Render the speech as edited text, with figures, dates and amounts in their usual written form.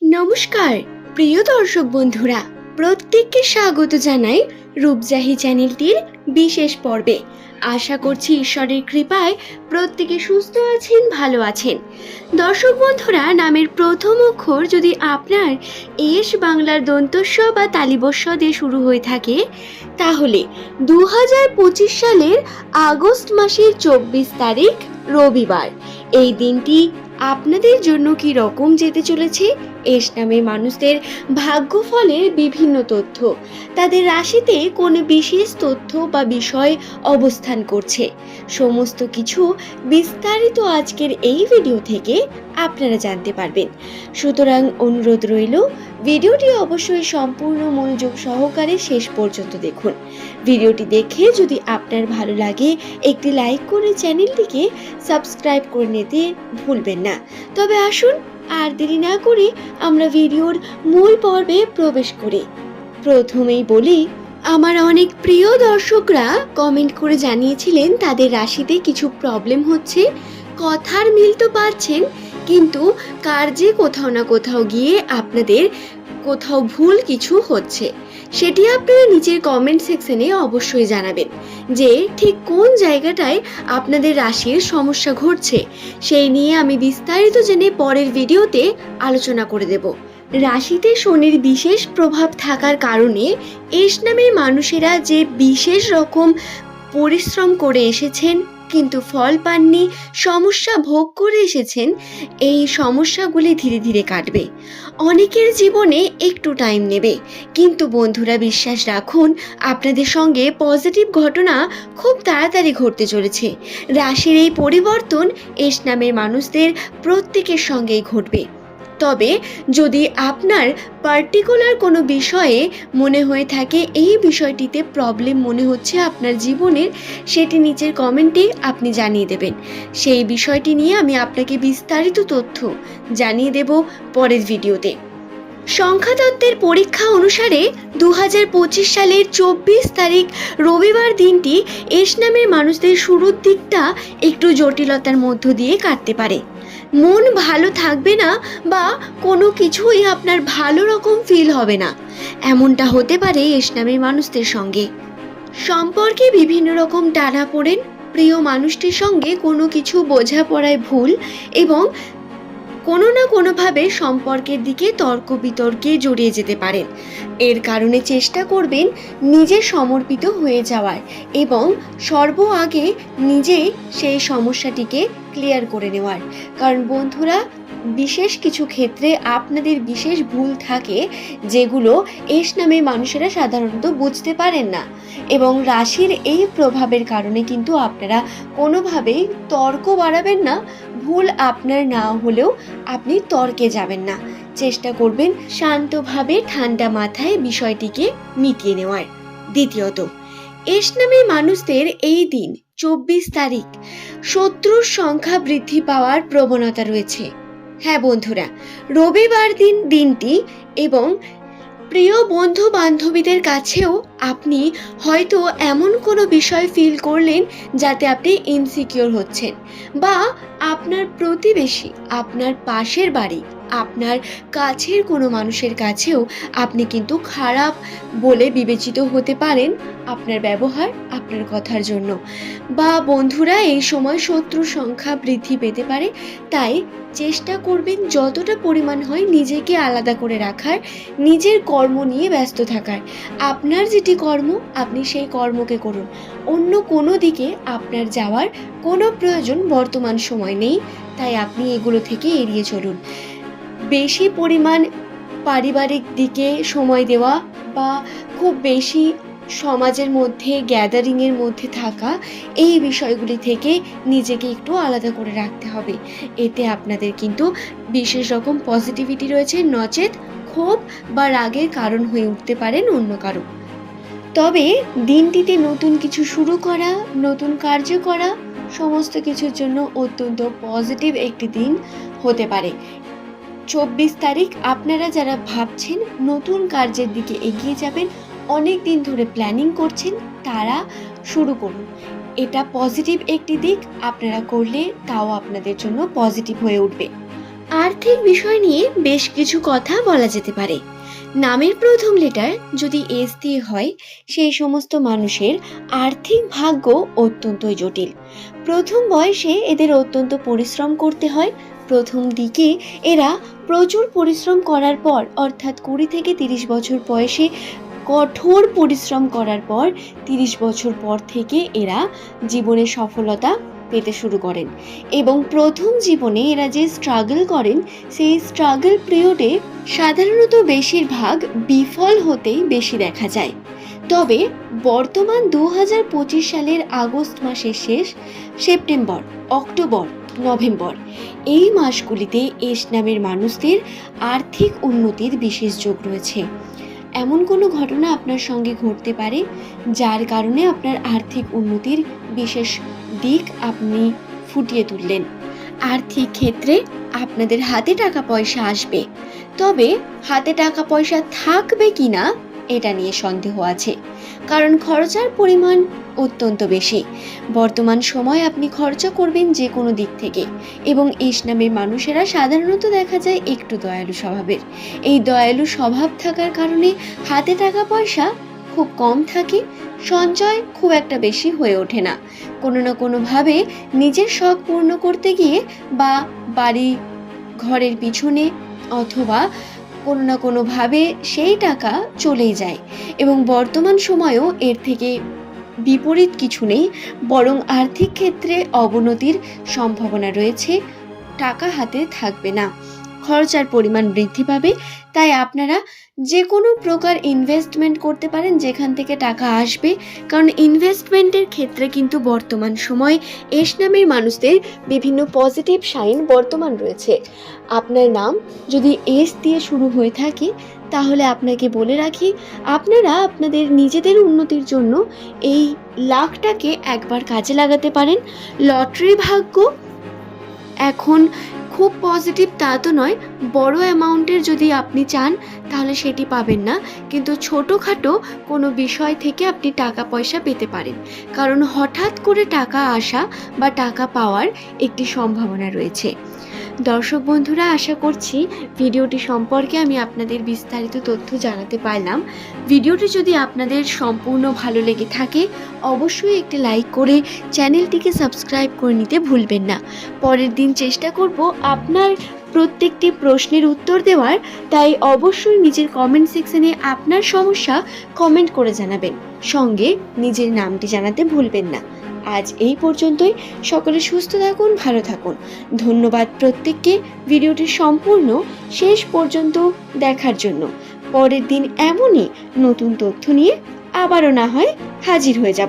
নমস্কার প্রিয় দর্শক বন্ধুরা, প্রত্যেককে স্বাগত জানাই রূপজাহি চ্যানেলটির বিশেষ পর্বে। আশা করছি ঈশ্বরের কৃপায় প্রত্যেকে সুস্থ আছেন, ভালো আছেন। দর্শক বন্ধুরা, নামের প্রথম অক্ষর যদি আপনার এস বাংলার দন্তস্ব বা তালিবস্ব দিয়ে শুরু হয়ে থাকে, তাহলে 2025 সালের আগস্ট মাসের 24 তারিখ রবিবার এই দিনটি আপনাদের জন্য কি রকম যেতে চলেছে, এস নামের মানুষদের ভাগ্যফলের বিভিন্ন তথ্য, তাদের রাশিতে কোন বিশেষ তথ্য বা বিষয় অবস্থান করছে, সমস্ত কিছু বিস্তারিত আজকের এই ভিডিও থেকে আপনারা জানতে পারবেন। সুতরাং অনুরোধ রইল, ভিডিওটি অবশ্যই সম্পূর্ণ মনোযোগ সহকারে শেষ পর্যন্ত দেখুন। ভিডিওটি দেখে যদি আপনার ভালো লাগে একটি লাইক করে চ্যানেলটিকে সাবস্ক্রাইব করে নিতে ভুলবেন না। তবে আসুন আর দেরি না করে আমরা ভিডিওর মূল পর্বে প্রবেশ করি। প্রথমেই বলি, আমার অনেক প্রিয় দর্শকরা কমেন্ট করে জানিয়েছিলেন তাদের রাশিতে কিছু প্রবলেম হচ্ছে, কথার মিল তো পাচ্ছেন কিন্তু কার্যে কোথাও না কোথাও গিয়ে আপনাদের কোথাও ভুল কিছু হচ্ছে। সেটি আপনারা নিচের কমেন্ট সেকশনে অবশ্যই জানাবেন যে ঠিক কোন জায়গাটায় আপনাদের রাশির সমস্যা ঘটছে। সেই নিয়ে আমি বিস্তারিত জেনে পরের ভিডিওতে আলোচনা করে দেব। রাশিতে শনির বিশেষ প্রভাব থাকার কারণে এস নামের মানুষেরা যে বিশেষ রকম পরিশ্রম করে এসেছেন কিন্তু ফল পাননি, সমস্যা ভোগ করে এসেছেন, এই সমস্যাগুলি ধীরে ধীরে কাটবে। অনেকের জীবনে একটু টাইম নেবে, কিন্তু বন্ধুরা বিশ্বাস রাখুন আপনাদের সঙ্গে পজিটিভ ঘটনা খুব তাড়াতাড়ি ঘটতে চলেছে। রাশির এই পরিবর্তন এস নামের মানুষদের প্রত্যেকের সঙ্গেই ঘটবে। তবে যদি আপনার পার্টিকুলার কোনো বিষয়ে মনে হয়ে থাকে এই বিষয়টিতে প্রবলেম মনে হচ্ছে আপনার জীবনের, সেটি নিচের কমেন্টে আপনি জানিয়ে দেবেন। সেই বিষয়টি নিয়ে আমি আপনাকে বিস্তারিত তথ্য জানিয়ে দেব পরের ভিডিওতে। সংখ্যাতত্ত্বের পরীক্ষা অনুসারে 2025 সালের 24 তারিখ রবিবার দিনটি এস নামের মানুষদের শুরুর দিকটা একটু জটিলতার মধ্য দিয়ে কাটতে পারে। মন ভালো থাকবে না বা কোনো কিছুই আপনার ভালো রকম ফিল হবে না, এমনটা হতে পারে এস নামের মানুষদের সঙ্গে। সম্পর্কে বিভিন্ন রকম টানাপোড়েন, প্রিয় মানুষটির সঙ্গে কোনো কিছু বোঝাপড়ায় ভুল এবং কোনো না কোনোভাবে সম্পর্কের দিকে তর্ক বিতর্কে জড়িয়ে যেতে পারেন। এর কারণে চেষ্টা করবেন নিজে সমর্পিত হয়ে যাওয়ার এবং সর্ব আগে নিজে সেই সমস্যাটিকে ক্লিয়ার করে নেওয়ার। কারণ বন্ধুরা, বিশেষ কিছু ক্ষেত্রে আপনাদের বিশেষ ভুল থাকে যেগুলো এস নামের মানুষেরা সাধারণত বুঝতে পারেন না, এবং রাশির এই প্রভাবের কারণে কিন্তু আপনারা কোনোভাবেই তর্ক বাড়াবেন না। ভুল আপনার না হলেও আপনি তর্কে যাবেন না, চেষ্টা করবেন শান্তভাবে ঠান্ডা মাথায় বিষয়টিকে মিটিয়ে নেওয়ার। দ্বিতীয়ত, এস নামের মানুষদের এই দিন 24 তারিখ শত্রুর সংখ্যা বৃদ্ধি পাওয়ার প্রবণতা রয়েছে। হ্যাঁ বন্ধুরা, রবিবার দিনটি এবং প্রিয় বন্ধু বান্ধবীদের কাছেও আপনি হয়তো এমন কোনো বিষয় ফিল করলেন যাতে আপনি ইনসিকিউর হচ্ছেন, বা আপনার প্রতিবেশী, আপনার পাশের বাড়ি, আপনার কাছের কোনো মানুষের কাছেও আপনি কিন্তু খারাপ বলে বিবেচিত হতে পারেন আপনার ব্যবহার, আপনার কথার জন্য। বা বন্ধুরা, এই সময় শত্রুর সংখ্যা বৃদ্ধি পেতে পারে, তাই চেষ্টা করবেন যতটা পরিমাণ হয় নিজেকে আলাদা করে রাখার, নিজের কর্ম নিয়ে ব্যস্ত থাকার। আপনার যেটি কর্ম আপনি সেই কর্মকে করুন, অন্য কোনো দিকে আপনার যাওয়ার কোনো প্রয়োজন বর্তমান সময় নেই, তাই আপনি এগুলো থেকে এড়িয়ে চলুন। বেশি পরিমাণ পারিবারিক দিকে সময় দেওয়া বা খুব বেশি সমাজের মধ্যে গ্যাদারিংয়ের মধ্যে থাকা, এই বিষয়গুলি থেকে নিজেকে একটু আলাদা করে রাখতে হবে। এতে আপনাদের কিন্তু বিশেষ রকম পজিটিভিটি রয়েছে, নচেত ক্ষোভ বা রাগের কারণ হয়ে উঠতে পারেন অন্য কারো। তবে দিনটিতে নতুন কিছু শুরু করা, নতুন কার্য করা, সমস্ত কিছুর জন্য অত্যন্ত পজিটিভ একটি দিন হতে পারে। 24 তারিখ আপনারা যারা ভাবছেন নতুন কার্যের দিকে এগিয়ে যাবেন, অনেক দিন ধরে প্ল্যানিং করছেন, তারা শুরু করুন। এটা পজিটিভ একটি দিক, আপনারা করলে তাও আপনাদের জন্য পজিটিভ হয়ে উঠবে। আর্থিক বিষয় নিয়ে বেশ কিছু কথা বলা যেতে পারে। নামের প্রথম লেটার যদি এস দিয়ে হয়, সেই সমস্ত মানুষের আর্থিক ভাগ্য অত্যন্তই জটিল। প্রথম বয়সে এদের অত্যন্ত পরিশ্রম করতে হয়। প্রথম দিকে এরা প্রচুর পরিশ্রম করার পর, অর্থাৎ 20 থেকে 30 বছর বয়সে কঠোর পরিশ্রম করার পর 30 বছর পর থেকে এরা জীবনে সফলতা পেতে শুরু করেন, এবং প্রথম জীবনে এরা যে স্ট্রাগল করেন, সেই স্ট্রাগল পিরিয়ডে সাধারণত বেশিরভাগ বিফল হতেই বেশি দেখা যায়। তবে বর্তমান 2025 সালের আগস্ট মাসের শেষ, সেপ্টেম্বর, অক্টোবর, নভেম্বর এই মাসগুলিতে এস নামের মানুষদের আর্থিক উন্নতির বিশেষ যোগ রয়েছে। এমন কোনো ঘটনা আপনার সঙ্গে ঘটতে পারে যার কারণে আপনার আর্থিক উন্নতির বিশেষ দিক আপনি ফুটিয়ে তুললেন। আর্থিক ক্ষেত্রে আপনাদের হাতে টাকা পয়সা আসবে, তবে হাতে টাকা পয়সা থাকবে কিনা এটা নিয়ে সন্দেহ আছে, কারণ খরচার পরিমাণ অত্যন্ত বেশি। বর্তমান সময় আপনি খরচা করবেন যে কোনো দিক থেকে, এবং এস নামের মানুষেরা সাধারণত দেখা যায় একটু দয়ালু স্বভাবের। এই দয়ালু স্বভাব থাকার কারণে হাতে টাকা পয়সা খুব কম থাকে, সঞ্চয় খুব একটা বেশি হয়ে ওঠে না। কোনো না কোনোভাবে নিজের শখ পূর্ণ করতে গিয়ে বা বাড়ি ঘরের পিছনে অথবা কোনো না কোনোভাবে সেই টাকা চলেই যায়, এবং বর্তমান সময়েও এর থেকে বিপরীত কিছু নেই, বরং আর্থিক ক্ষেত্রে অবনতির সম্ভাবনা রয়েছে। টাকা হাতে থাকবে না, খরচার পরিমাণ বৃদ্ধি পাবে। তাই আপনারা যে কোনো প্রকার ইনভেস্টমেন্ট করতে পারেন যেখান থেকে টাকা আসবে, কারণ ইনভেস্টমেন্টের ক্ষেত্রে কিন্তু বর্তমান সময়ে এস নামের মানুষদের বিভিন্ন পজিটিভ সাইন বর্তমান রয়েছে। আপনার নাম যদি এস দিয়ে শুরু হয়ে থাকে, তাহলে আপনাকে বলে রাখি, আপনারা আপনাদের নিজেদের উন্নতির জন্য এই লাখটাকে একবার কাজে লাগাতে পারেন। লটারি ভাগ্য এখন খুব পজিটিভ তা তো নয়, বড় অ্যামাউন্টের যদি আপনি চান তাহলে সেটি পাবেন না, কিন্তু ছোটোখাটো কোনো বিষয় থেকে আপনি টাকা পয়সা পেতে পারেন, কারণ হঠাৎ করে টাকা আসা বা টাকা পাওয়ার একটি সম্ভাবনা রয়েছে। দর্শক বন্ধুরা, আশা করছি ভিডিওটি সম্পর্কে আমি আপনাদের বিস্তারিত তথ্য জানাতে পারলাম। ভিডিওটি যদি আপনাদের সম্পূর্ণ ভালো লেগে থাকে, অবশ্যই একটি লাইক করে চ্যানেলটিকে সাবস্ক্রাইব করে নিতে ভুলবেন না। পরের দিন চেষ্টা করব আপনার প্রত্যেকটি প্রশ্নের উত্তর দেওয়ার, তাই অবশ্যই নিজের কমেন্ট সেকশনে আপনার সমস্যা কমেন্ট করে জানাবেন, সঙ্গে নিজের নামটি জানাতে ভুলবেন না। আজ এই পর্যন্তই। সকলে সুস্থ থাকুন, ভালো থাকুন। ধন্যবাদ প্রত্যেককে ভিডিওটি সম্পূর্ণ শেষ পর্যন্ত দেখার জন্য। পরের দিন এমনই নতুন তথ্য নিয়ে আবারও না হয় হাজির হয়ে যাব।